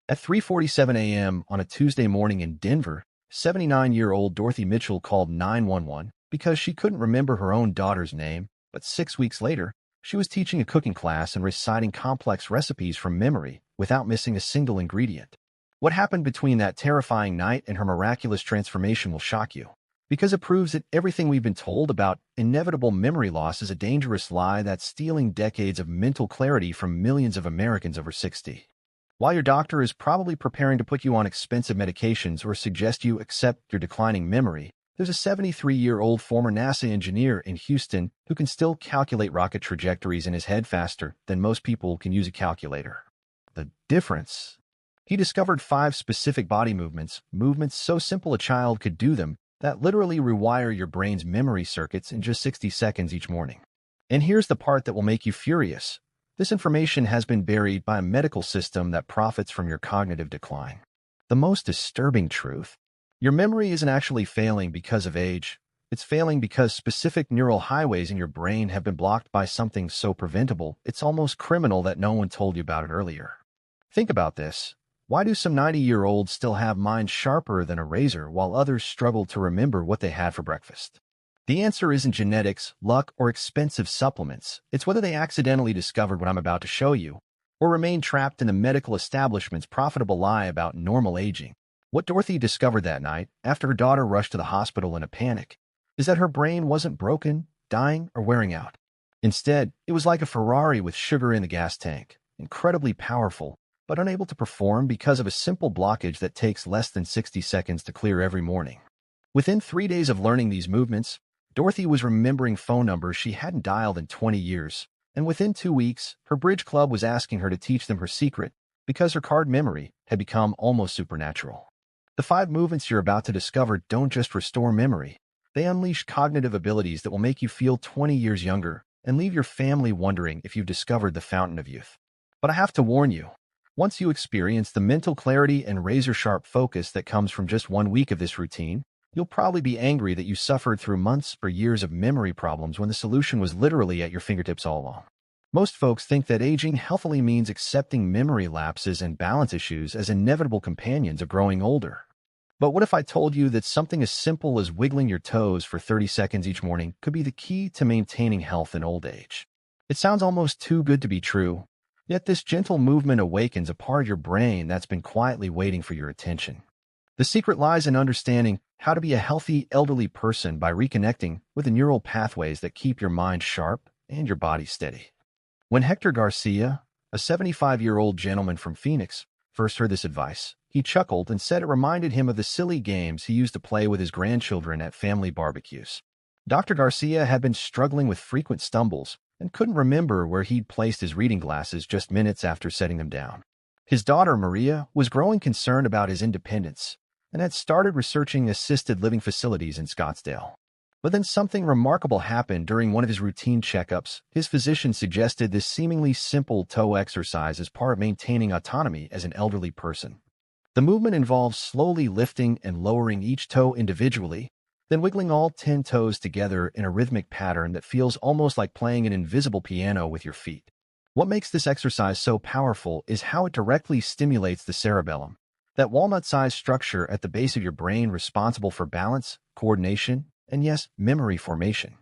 At 3:47 a.m. on a Tuesday morning in Denver, 79-year-old Dorothy Mitchell called 911 because she couldn't remember her own daughter's name, but 6 weeks later, she was teaching a cooking class and reciting complex recipes from memory without missing a single ingredient. What happened between that terrifying night and her miraculous transformation will shock you, because it proves that everything we've been told about inevitable memory loss is a dangerous lie that's stealing decades of mental clarity from millions of Americans over 60. While your doctor is probably preparing to put you on expensive medications or suggest you accept your declining memory, there's a 73-year-old former NASA engineer in Houston who can still calculate rocket trajectories in his head faster than most people can use a calculator. The difference? He discovered 5 specific body movements so simple a child could do them, that literally rewire your brain's memory circuits in just 60 seconds each morning. And here's the part that will make you furious. This information has been buried by a medical system that profits from your cognitive decline. The most disturbing truth: your memory isn't actually failing because of age. It's failing because specific neural highways in your brain have been blocked by something so preventable, it's almost criminal that no one told you about it earlier. Think about this. Why do some 90-year-olds still have minds sharper than a razor while others struggle to remember what they had for breakfast? The answer isn't genetics, luck, or expensive supplements. It's whether they accidentally discovered what I'm about to show you, or remain trapped in the medical establishment's profitable lie about normal aging. What Dorothy discovered that night, after her daughter rushed to the hospital in a panic, is that her brain wasn't broken, dying, or wearing out. Instead, it was like a Ferrari with sugar in the gas tank, incredibly powerful, but unable to perform because of a simple blockage that takes less than 60 seconds to clear every morning. Within 3 days of learning these movements, Dorothy was remembering phone numbers she hadn't dialed in 20 years, and within 2 weeks, her bridge club was asking her to teach them her secret because her card memory had become almost supernatural. The 5 movements you're about to discover don't just restore memory. They unleash cognitive abilities that will make you feel 20 years younger and leave your family wondering if you've discovered the fountain of youth. But I have to warn you, once you experience the mental clarity and razor-sharp focus that comes from just 1 week of this routine, you'll probably be angry that you suffered through months or years of memory problems when the solution was literally at your fingertips all along. Most folks think that aging healthily means accepting memory lapses and balance issues as inevitable companions of growing older. But what if I told you that something as simple as wiggling your toes for 30 seconds each morning could be the key to maintaining health in old age? It sounds almost too good to be true, yet this gentle movement awakens a part of your brain that's been quietly waiting for your attention. The secret lies in understanding how to be a healthy elderly person by reconnecting with the neural pathways that keep your mind sharp and your body steady. When Hector García, a 75-year-old gentleman from Phoenix, first heard this advice, he chuckled and said it reminded him of the silly games he used to play with his grandchildren at family barbecues. Dr. Garcia had been struggling with frequent stumbles and couldn't remember where he'd placed his reading glasses just minutes after setting them down. His daughter, Maria, was growing concerned about his independence and had started researching assisted living facilities in Scottsdale. But then something remarkable happened during one of his routine checkups. His physician suggested this seemingly simple toe exercise as part of maintaining autonomy as an elderly person. The movement involves slowly lifting and lowering each toe individually, then wiggling all 10 toes together in a rhythmic pattern that feels almost like playing an invisible piano with your feet. What makes this exercise so powerful is how it directly stimulates the cerebellum, that walnut-sized structure at the base of your brain responsible for balance, coordination, and yes, memory formation.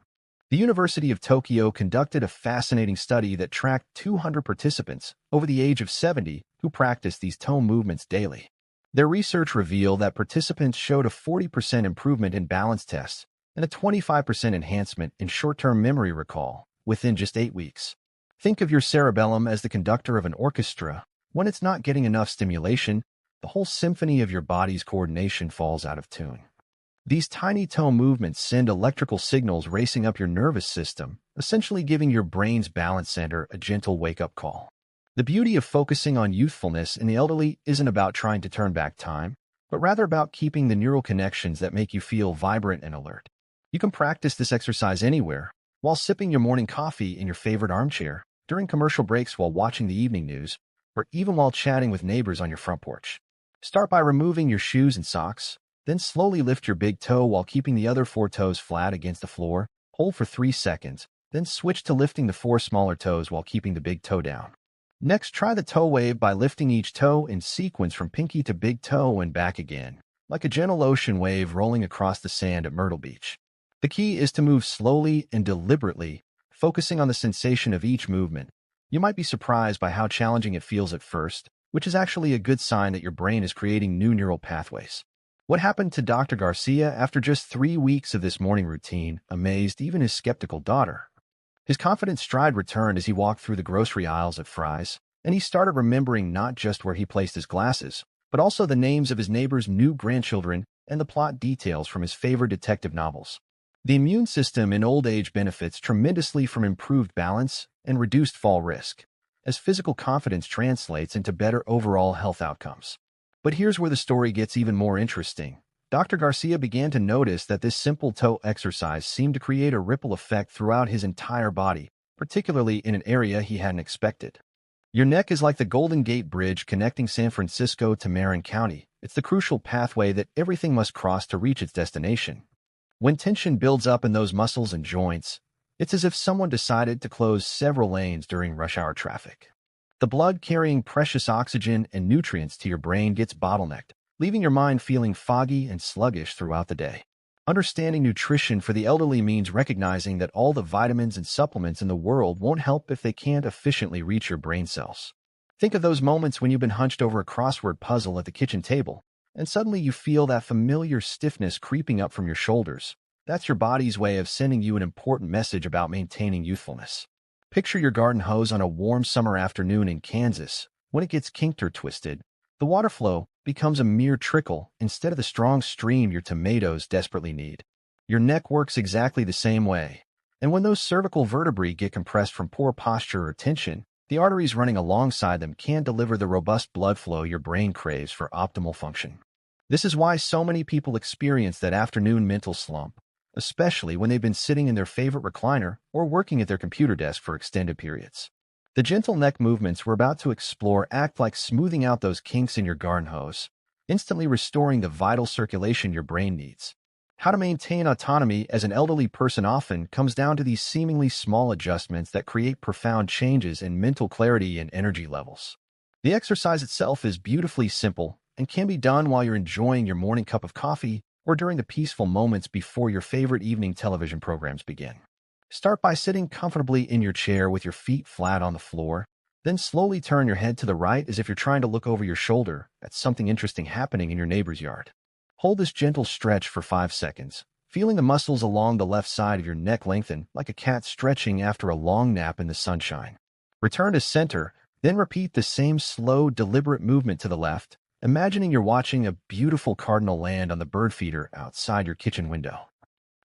The University of Tokyo conducted a fascinating study that tracked 200 participants over the age of 70 who practiced these toe movements daily. Their research revealed that participants showed a 40% improvement in balance tests and a 25% enhancement in short-term memory recall within just 8 weeks. Think of your cerebellum as the conductor of an orchestra. When it's not getting enough stimulation, the whole symphony of your body's coordination falls out of tune. These tiny toe movements send electrical signals racing up your nervous system, essentially giving your brain's balance center a gentle wake-up call. The beauty of focusing on youthfulness in the elderly isn't about trying to turn back time, but rather about keeping the neural connections that make you feel vibrant and alert. You can practice this exercise anywhere, while sipping your morning coffee in your favorite armchair, during commercial breaks while watching the evening news, or even while chatting with neighbors on your front porch. Start by removing your shoes and socks, then slowly lift your big toe while keeping the other 4 toes flat against the floor. Hold for 3 seconds, then switch to lifting the 4 smaller toes while keeping the big toe down. Next, try the toe wave by lifting each toe in sequence from pinky to big toe and back again, like a gentle ocean wave rolling across the sand at Myrtle Beach. The key is to move slowly and deliberately, focusing on the sensation of each movement. You might be surprised by how challenging it feels at first, which is actually a good sign that your brain is creating new neural pathways. What happened to Dr. Garcia after just 3 weeks of this morning routine amazed even his skeptical daughter. His confident stride returned as he walked through the grocery aisles at Fry's, and he started remembering not just where he placed his glasses, but also the names of his neighbor's new grandchildren and the plot details from his favorite detective novels. The immune system in old age benefits tremendously from improved balance and reduced fall risk, as physical confidence translates into better overall health outcomes. But here's where the story gets even more interesting. Dr. Garcia began to notice that this simple toe exercise seemed to create a ripple effect throughout his entire body, particularly in an area he hadn't expected. Your neck is like the Golden Gate Bridge connecting San Francisco to Marin County. It's the crucial pathway that everything must cross to reach its destination. When tension builds up in those muscles and joints, it's as if someone decided to close several lanes during rush hour traffic. The blood carrying precious oxygen and nutrients to your brain gets bottlenecked, leaving your mind feeling foggy and sluggish throughout the day. Understanding nutrition for the elderly means recognizing that all the vitamins and supplements in the world won't help if they can't efficiently reach your brain cells. Think of those moments when you've been hunched over a crossword puzzle at the kitchen table, and suddenly you feel that familiar stiffness creeping up from your shoulders. That's your body's way of sending you an important message about maintaining youthfulness. Picture your garden hose on a warm summer afternoon in Kansas. When it gets kinked or twisted, the water flow becomes a mere trickle instead of the strong stream your tomatoes desperately need. Your neck works exactly the same way. And when those cervical vertebrae get compressed from poor posture or tension, the arteries running alongside them can't deliver the robust blood flow your brain craves for optimal function. This is why so many people experience that afternoon mental slump, especially when they've been sitting in their favorite recliner or working at their computer desk for extended periods. The gentle neck movements we're about to explore act like smoothing out those kinks in your garden hose, instantly restoring the vital circulation your brain needs. How to maintain autonomy as an elderly person often comes down to these seemingly small adjustments that create profound changes in mental clarity and energy levels. The exercise itself is beautifully simple and can be done while you're enjoying your morning cup of coffee or during the peaceful moments before your favorite evening television programs begin. Start by sitting comfortably in your chair with your feet flat on the floor, then slowly turn your head to the right as if you're trying to look over your shoulder at something interesting happening in your neighbor's yard. Hold this gentle stretch for 5 seconds, feeling the muscles along the left side of your neck lengthen like a cat stretching after a long nap in the sunshine. Return to center, then repeat the same slow, deliberate movement to the left, imagining you're watching a beautiful cardinal land on the bird feeder outside your kitchen window.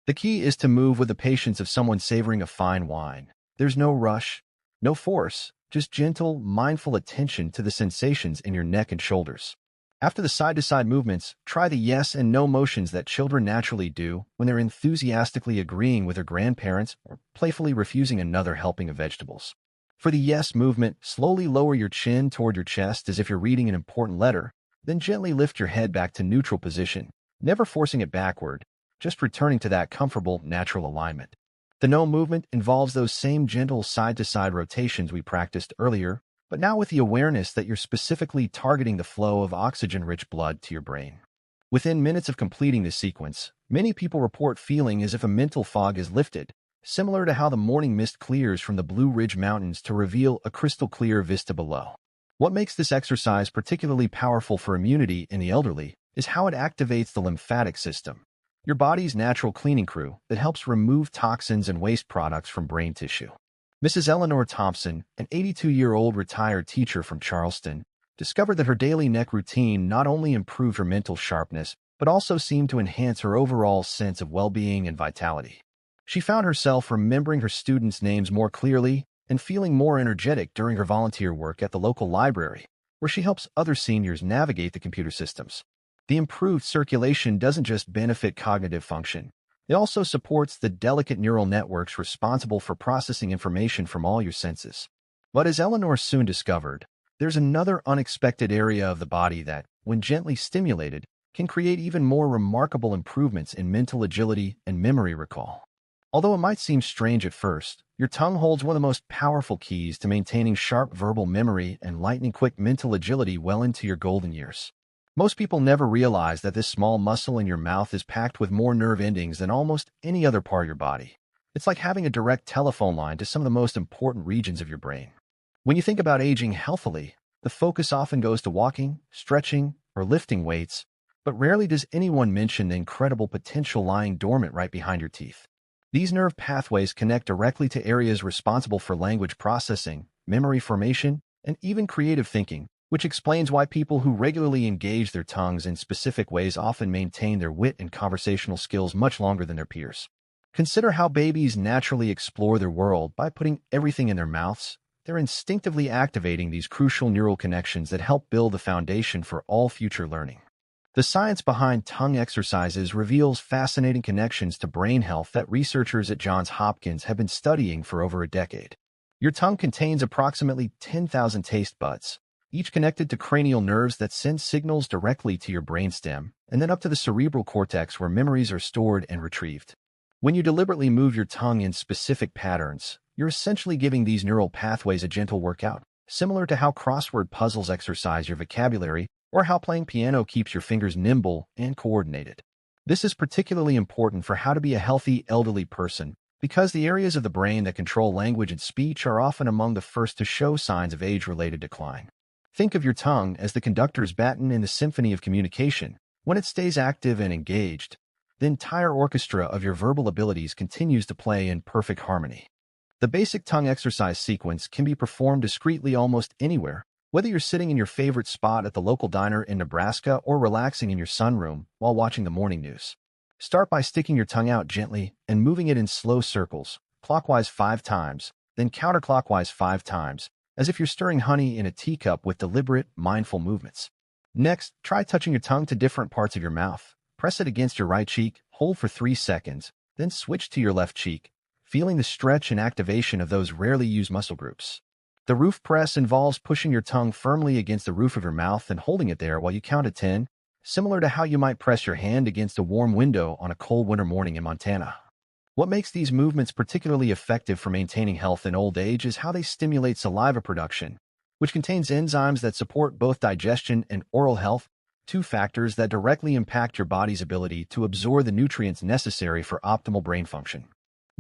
The key is to move with the patience of someone savoring a fine wine. There's no rush, no force, just gentle, mindful attention to the sensations in your neck and shoulders. After the side-to-side movements, try the yes and no motions that children naturally do when they're enthusiastically agreeing with their grandparents or playfully refusing another helping of vegetables. For the yes movement, slowly lower your chin toward your chest as if you're reading an important letter, then gently lift your head back to neutral position, never forcing it backward, just returning to that comfortable, natural alignment. The no movement involves those same gentle side-to-side rotations we practiced earlier, but now with the awareness that you're specifically targeting the flow of oxygen-rich blood to your brain. Within minutes of completing this sequence, many people report feeling as if a mental fog is lifted, similar to how the morning mist clears from the Blue Ridge Mountains to reveal a crystal-clear vista below. What makes this exercise particularly powerful for immunity in the elderly is how it activates the lymphatic system, your body's natural cleaning crew that helps remove toxins and waste products from brain tissue. Mrs. Eleanor Thompson, an 82-year-old retired teacher from Charleston, discovered that her daily neck routine not only improved her mental sharpness, but also seemed to enhance her overall sense of well-being and vitality. She found herself remembering her students' names more clearly and feeling more energetic during her volunteer work at the local library, where she helps other seniors navigate the computer systems. The improved circulation doesn't just benefit cognitive function. It also supports the delicate neural networks responsible for processing information from all your senses. But as Eleanor soon discovered, there's another unexpected area of the body that, when gently stimulated, can create even more remarkable improvements in mental agility and memory recall. Although it might seem strange at first, your tongue holds one of the most powerful keys to maintaining sharp verbal memory and lightning-quick mental agility well into your golden years. Most people never realize that this small muscle in your mouth is packed with more nerve endings than almost any other part of your body. It's like having a direct telephone line to some of the most important regions of your brain. When you think about aging healthily, the focus often goes to walking, stretching, or lifting weights, but rarely does anyone mention the incredible potential lying dormant right behind your teeth. These nerve pathways connect directly to areas responsible for language processing, memory formation, and even creative thinking, which explains why people who regularly engage their tongues in specific ways often maintain their wit and conversational skills much longer than their peers. Consider how babies naturally explore their world by putting everything in their mouths. They're instinctively activating these crucial neural connections that help build the foundation for all future learning. The science behind tongue exercises reveals fascinating connections to brain health that researchers at Johns Hopkins have been studying for over a decade. Your tongue contains approximately 10,000 taste buds, each connected to cranial nerves that send signals directly to your brainstem and then up to the cerebral cortex where memories are stored and retrieved. When you deliberately move your tongue in specific patterns, you're essentially giving these neural pathways a gentle workout, similar to how crossword puzzles exercise your vocabulary or how playing piano keeps your fingers nimble and coordinated. This is particularly important for how to be a healthy elderly person, because the areas of the brain that control language and speech are often among the first to show signs of age-related decline. Think of your tongue as the conductor's baton in the symphony of communication. When it stays active and engaged, the entire orchestra of your verbal abilities continues to play in perfect harmony. The basic tongue exercise sequence can be performed discreetly almost anywhere, whether you're sitting in your favorite spot at the local diner in Nebraska or relaxing in your sunroom while watching the morning news. Start by sticking your tongue out gently and moving it in slow circles, clockwise 5 times, then counterclockwise 5 times, as if you're stirring honey in a teacup with deliberate, mindful movements. Next, try touching your tongue to different parts of your mouth. Press it against your right cheek, hold for 3 seconds, then switch to your left cheek, feeling the stretch and activation of those rarely used muscle groups. The roof press involves pushing your tongue firmly against the roof of your mouth and holding it there while you count to 10, similar to how you might press your hand against a warm window on a cold winter morning in Montana. What makes these movements particularly effective for maintaining health in old age is how they stimulate saliva production, which contains enzymes that support both digestion and oral health, 2 factors that directly impact your body's ability to absorb the nutrients necessary for optimal brain function.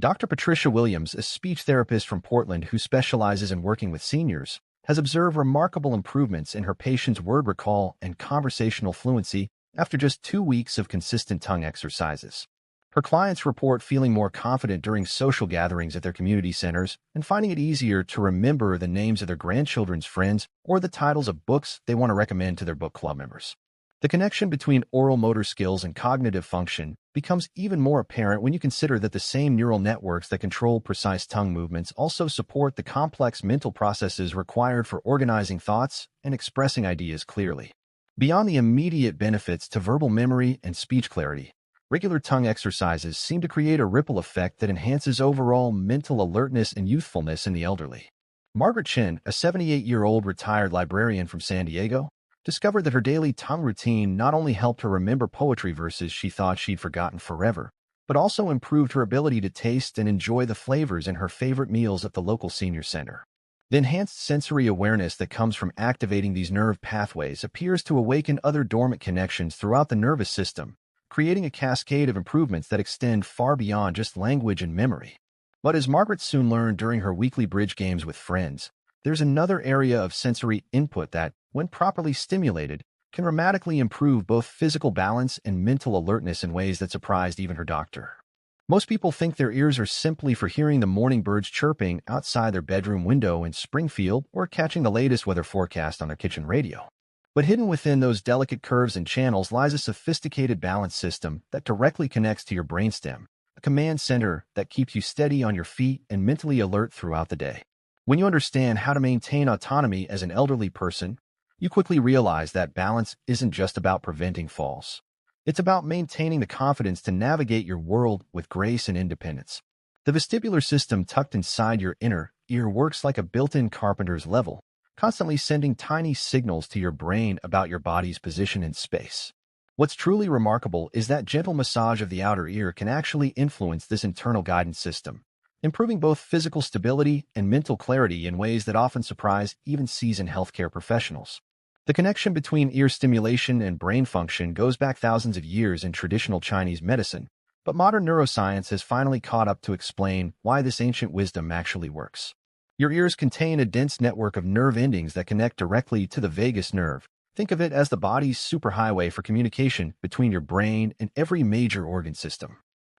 Dr. Patricia Williams, a speech therapist from Portland who specializes in working with seniors, has observed remarkable improvements in her patients' word recall and conversational fluency after just 2 weeks of consistent tongue exercises. Her clients report feeling more confident during social gatherings at their community centers and finding it easier to remember the names of their grandchildren's friends or the titles of books they want to recommend to their book club members. The connection between oral motor skills and cognitive function becomes even more apparent when you consider that the same neural networks that control precise tongue movements also support the complex mental processes required for organizing thoughts and expressing ideas clearly. Beyond the immediate benefits to verbal memory and speech clarity, regular tongue exercises seem to create a ripple effect that enhances overall mental alertness and youthfulness in the elderly. Margaret Chen, a 78-year-old retired librarian from San Diego, discovered that her daily tongue routine not only helped her remember poetry verses she thought she'd forgotten forever, but also improved her ability to taste and enjoy the flavors in her favorite meals at the local senior center. The enhanced sensory awareness that comes from activating these nerve pathways appears to awaken other dormant connections throughout the nervous system, creating a cascade of improvements that extend far beyond just language and memory. But as Margaret soon learned during her weekly bridge games with friends, there's another area of sensory input that, when properly stimulated, can dramatically improve both physical balance and mental alertness in ways that surprised even her doctor. Most people think their ears are simply for hearing the morning birds chirping outside their bedroom window in Springfield or catching the latest weather forecast on their kitchen radio. But hidden within those delicate curves and channels lies a sophisticated balance system that directly connects to your brainstem, a command center that keeps you steady on your feet and mentally alert throughout the day. When you understand how to maintain autonomy as an elderly person, you quickly realize that balance isn't just about preventing falls. It's about maintaining the confidence to navigate your world with grace and independence. The vestibular system tucked inside your inner ear works like a built-in carpenter's level, constantly sending tiny signals to your brain about your body's position in space. What's truly remarkable is that gentle massage of the outer ear can actually influence this internal guidance system, improving both physical stability and mental clarity in ways that often surprise even seasoned healthcare professionals. The connection between ear stimulation and brain function goes back thousands of years in traditional Chinese medicine, but modern neuroscience has finally caught up to explain why this ancient wisdom actually works. Your ears contain a dense network of nerve endings that connect directly to the vagus nerve. Think of it as the body's superhighway for communication between your brain and every major organ system.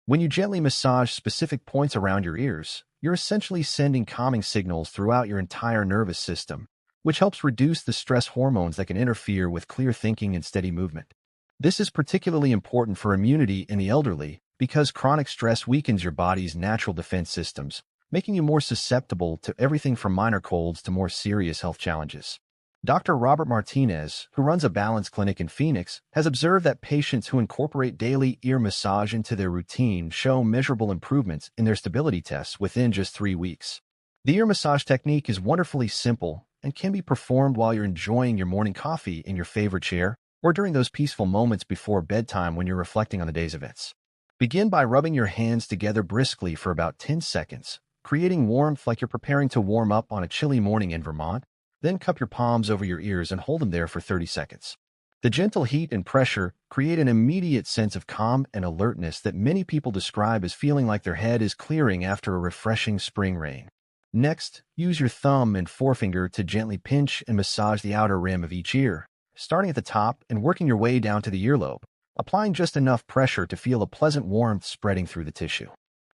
When you gently massage specific points around your ears, you're essentially sending calming signals throughout your entire nervous system, which helps reduce the stress hormones that can interfere with clear thinking and steady movement. This is particularly important for immunity in the elderly because chronic stress weakens your body's natural defense systems, making you more susceptible to everything from minor colds to more serious health challenges. Dr. Robert Martinez, who runs a balance clinic in Phoenix, has observed that patients who incorporate daily ear massage into their routine show measurable improvements in their stability tests within just 3 weeks. The ear massage technique is wonderfully simple and can be performed while you're enjoying your morning coffee in your favorite chair or during those peaceful moments before bedtime when you're reflecting on the day's events. Begin by rubbing your hands together briskly for about 10 seconds, creating warmth like you're preparing to warm up on a chilly morning in Vermont. Then cup your palms over your ears and hold them there for 30 seconds. The gentle heat and pressure create an immediate sense of calm and alertness that many people describe as feeling like their head is clearing after a refreshing spring rain. Next, use your thumb and forefinger to gently pinch and massage the outer rim of each ear, starting at the top and working your way down to the earlobe, applying just enough pressure to feel a pleasant warmth spreading through the tissue.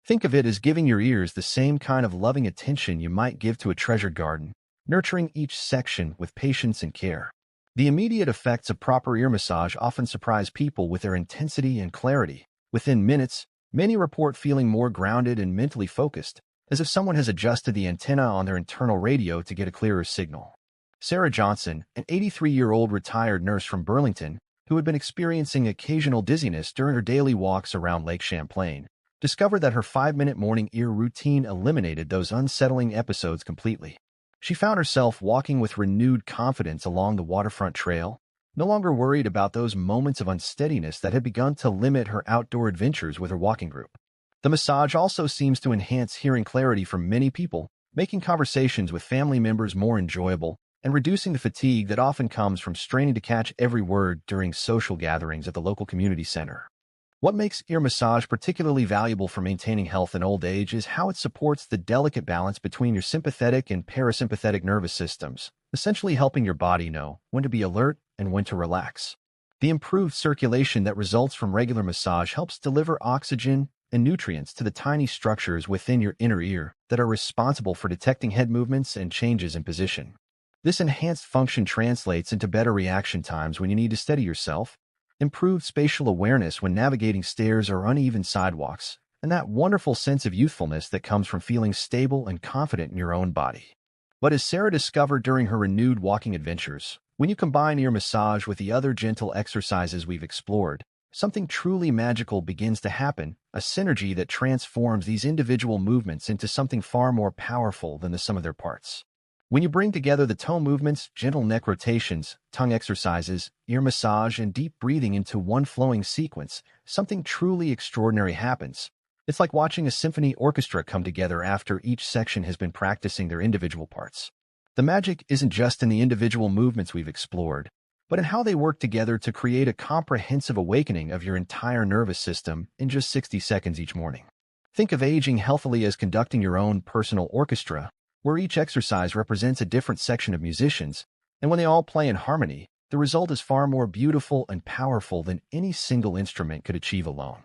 Think of it as giving your ears the same kind of loving attention you might give to a treasured garden, nurturing each section with patience and care. The immediate effects of proper ear massage often surprise people with their intensity and clarity. Within minutes, many report feeling more grounded and mentally focused, as if someone has adjusted the antenna on their internal radio to get a clearer signal. Sarah Johnson, an 83-year-old retired nurse from Burlington, who had been experiencing occasional dizziness during her daily walks around Lake Champlain, discovered that her 5-minute morning ear routine eliminated those unsettling episodes completely. She found herself walking with renewed confidence along the waterfront trail, no longer worried about those moments of unsteadiness that had begun to limit her outdoor adventures with her walking group. The massage also seems to enhance hearing clarity for many people, making conversations with family members more enjoyable and reducing the fatigue that often comes from straining to catch every word during social gatherings at the local community center. What makes ear massage particularly valuable for maintaining health in old age is how it supports the delicate balance between your sympathetic and parasympathetic nervous systems, essentially helping your body know when to be alert and when to relax. The improved circulation that results from regular massage helps deliver oxygen and nutrients to the tiny structures within your inner ear that are responsible for detecting head movements and changes in position. This enhanced function translates into better reaction times when you need to steady yourself, improved spatial awareness when navigating stairs or uneven sidewalks, and that wonderful sense of youthfulness that comes from feeling stable and confident in your own body. But as Sarah discovered during her renewed walking adventures, when you combine ear massage with the other gentle exercises we've explored, something truly magical begins to happen, a synergy that transforms these individual movements into something far more powerful than the sum of their parts. When you bring together the toe movements, gentle neck rotations, tongue exercises, ear massage, and deep breathing into one flowing sequence, something truly extraordinary happens. It's like watching a symphony orchestra come together after each section has been practicing their individual parts. The magic isn't just in the individual movements we've explored, but in how they work together to create a comprehensive awakening of your entire nervous system in just 60 seconds each morning. Think of aging healthily as conducting your own personal orchestra, where each exercise represents a different section of musicians, and when they all play in harmony, the result is far more beautiful and powerful than any single instrument could achieve alone.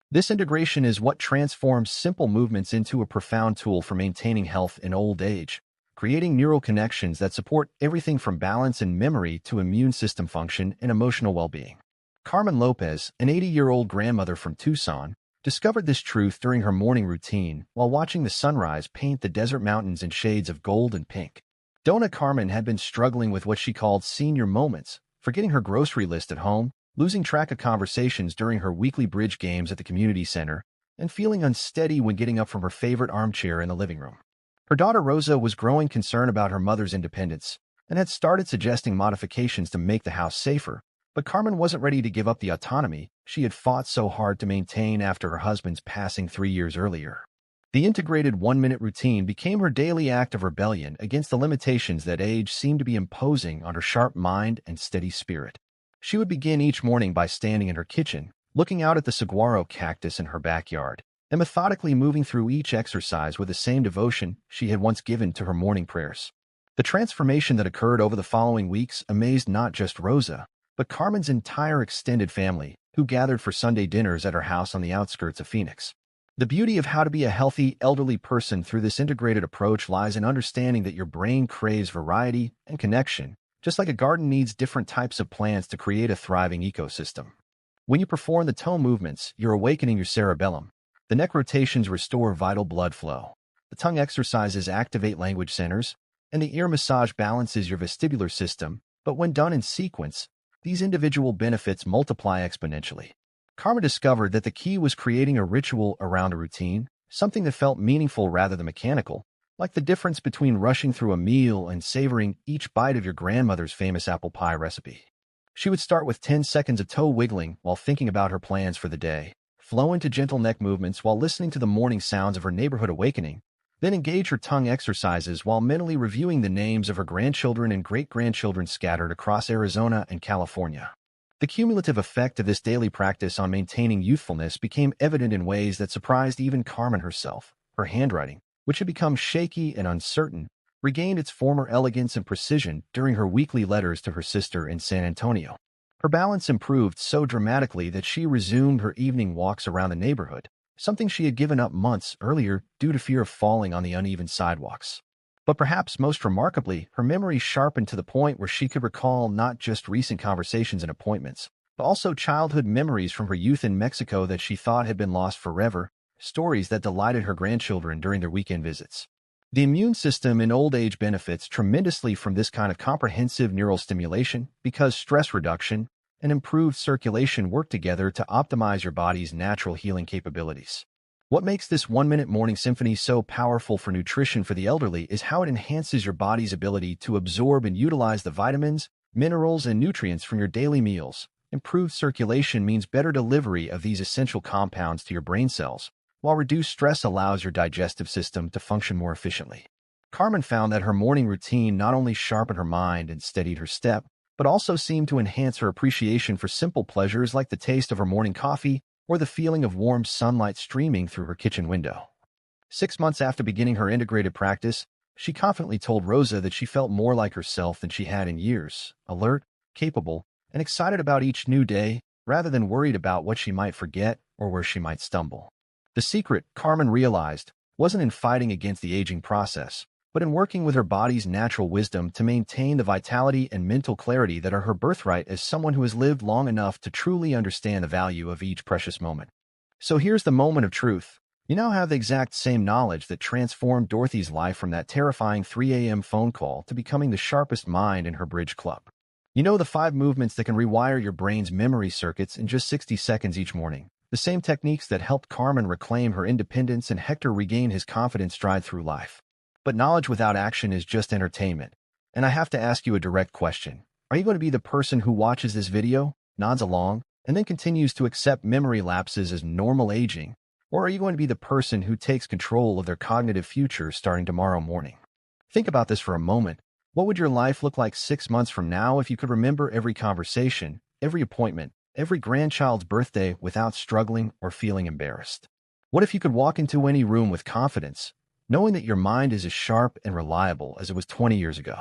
This integration is what transforms simple movements into a profound tool for maintaining health in old age, creating neural connections that support everything from balance and memory to immune system function and emotional well-being. Carmen Lopez, an 80-year-old grandmother from Tucson, discovered this truth during her morning routine while watching the sunrise paint the desert mountains in shades of gold and pink. Donna Carmen had been struggling with what she called senior moments, forgetting her grocery list at home, losing track of conversations during her weekly bridge games at the community center, and feeling unsteady when getting up from her favorite armchair in the living room. Her daughter Rosa was growing concerned about her mother's independence and had started suggesting modifications to make the house safer, But Carmen wasn't ready to give up the autonomy she had fought so hard to maintain after her husband's passing 3 years earlier. The integrated one-minute routine became her daily act of rebellion against the limitations that age seemed to be imposing on her sharp mind and steady spirit. She would begin each morning by standing in her kitchen, looking out at the saguaro cactus in her backyard, and methodically moving through each exercise with the same devotion she had once given to her morning prayers. The transformation that occurred over the following weeks amazed not just Rosa, but Carmen's entire extended family, who gathered for Sunday dinners at her house on the outskirts of Phoenix. The beauty of how to be a healthy, elderly person through this integrated approach lies in understanding that your brain craves variety and connection, just like a garden needs different types of plants to create a thriving ecosystem. When you perform the toe movements, you're awakening your cerebellum. The neck rotations restore vital blood flow. The tongue exercises activate language centers, and the ear massage balances your vestibular system, but when done in sequence, these individual benefits multiply exponentially. Karma discovered that the key was creating a ritual around a routine, something that felt meaningful rather than mechanical, like the difference between rushing through a meal and savoring each bite of your grandmother's famous apple pie recipe. She would start with 10 seconds of toe wiggling while thinking about her plans for the day, flow into gentle neck movements while listening to the morning sounds of her neighborhood awakening, then engage her tongue exercises while mentally reviewing the names of her grandchildren and great-grandchildren scattered across Arizona and California. The cumulative effect of this daily practice on maintaining youthfulness became evident in ways that surprised even Carmen herself. Her handwriting, which had become shaky and uncertain, regained its former elegance and precision during her weekly letters to her sister in San Antonio. Her balance improved so dramatically that she resumed her evening walks around the neighborhood, something she had given up months earlier due to fear of falling on the uneven sidewalks. But perhaps most remarkably, her memory sharpened to the point where she could recall not just recent conversations and appointments, but also childhood memories from her youth in Mexico that she thought had been lost forever, stories that delighted her grandchildren during their weekend visits. The immune system in old age benefits tremendously from this kind of comprehensive neural stimulation because stress reduction and improved circulation work together to optimize your body's natural healing capabilities. What makes this one-minute morning symphony so powerful for nutrition for the elderly is how it enhances your body's ability to absorb and utilize the vitamins, minerals, and nutrients from your daily meals. Improved circulation means better delivery of these essential compounds to your brain cells, while reduced stress allows your digestive system to function more efficiently. Carmen found that her morning routine not only sharpened her mind and steadied her step, but also seemed to enhance her appreciation for simple pleasures like the taste of her morning coffee or the feeling of warm sunlight streaming through her kitchen window. 6 months after beginning her integrated practice, she confidently told Rosa that she felt more like herself than she had in years, alert, capable, and excited about each new day rather than worried about what she might forget or where she might stumble. The secret, Carmen realized, wasn't in fighting against the aging process, but in working with her body's natural wisdom to maintain the vitality and mental clarity that are her birthright as someone who has lived long enough to truly understand the value of each precious moment. So here's the moment of truth. You now have the exact same knowledge that transformed Dorothy's life from that terrifying 3 a.m. phone call to becoming the sharpest mind in her bridge club. You know the 5 movements that can rewire your brain's memory circuits in just 60 seconds each morning. The same techniques that helped Carmen reclaim her independence and Hector regain his confident stride through life. But knowledge without action is just entertainment. And I have to ask you a direct question. Are you going to be the person who watches this video, nods along, and then continues to accept memory lapses as normal aging? Or are you going to be the person who takes control of their cognitive future starting tomorrow morning? Think about this for a moment. What would your life look like 6 months from now if you could remember every conversation, every appointment, every grandchild's birthday without struggling or feeling embarrassed? What if you could walk into any room with confidence, knowing that your mind is as sharp and reliable as it was 20 years ago?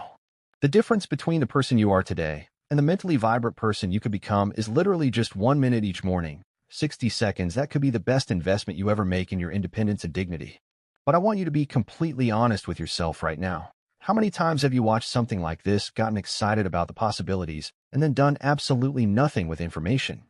The difference between the person you are today and the mentally vibrant person you could become is literally just 1 minute each morning. 60 seconds, that could be the best investment you ever make in your independence and dignity. But I want you to be completely honest with yourself right now. How many times have you watched something like this, gotten excited about the possibilities, and then done absolutely nothing with information?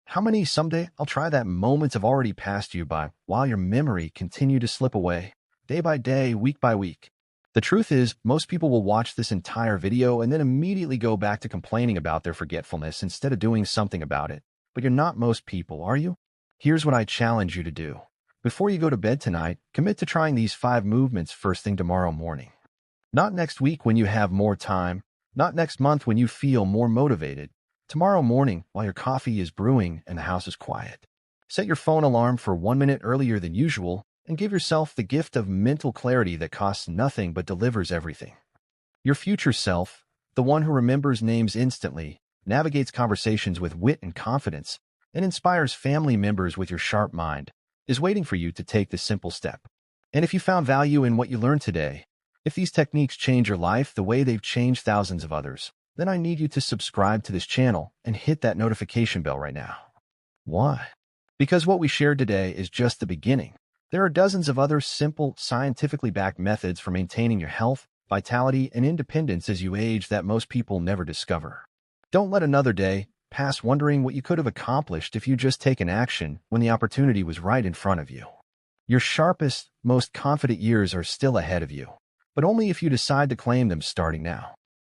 How many someday I'll try that moments have already passed you by while your memory continued to slip away? Day by day, week by week. The truth is, most people will watch this entire video and then immediately go back to complaining about their forgetfulness instead of doing something about it. But you're not most people, are you? Here's what I challenge you to do. Before you go to bed tonight, commit to trying these 5 movements first thing tomorrow morning. Not next week when you have more time, not next month when you feel more motivated. Tomorrow morning, while your coffee is brewing and the house is quiet, set your phone alarm for 1 minute earlier than usual and give yourself the gift of mental clarity that costs nothing but delivers everything. Your future self, the one who remembers names instantly, navigates conversations with wit and confidence, and inspires family members with your sharp mind, is waiting for you to take this simple step. And if you found value in what you learned today, if these techniques change your life the way they've changed thousands of others, then I need you to subscribe to this channel and hit that notification bell right now. Why? Because what we shared today is just the beginning. There are dozens of other simple, scientifically backed methods for maintaining your health, vitality, and independence as you age that most people never discover. Don't let another day pass wondering what you could have accomplished if you just taken action when the opportunity was right in front of you. Your sharpest, most confident years are still ahead of you, but only if you decide to claim them starting now.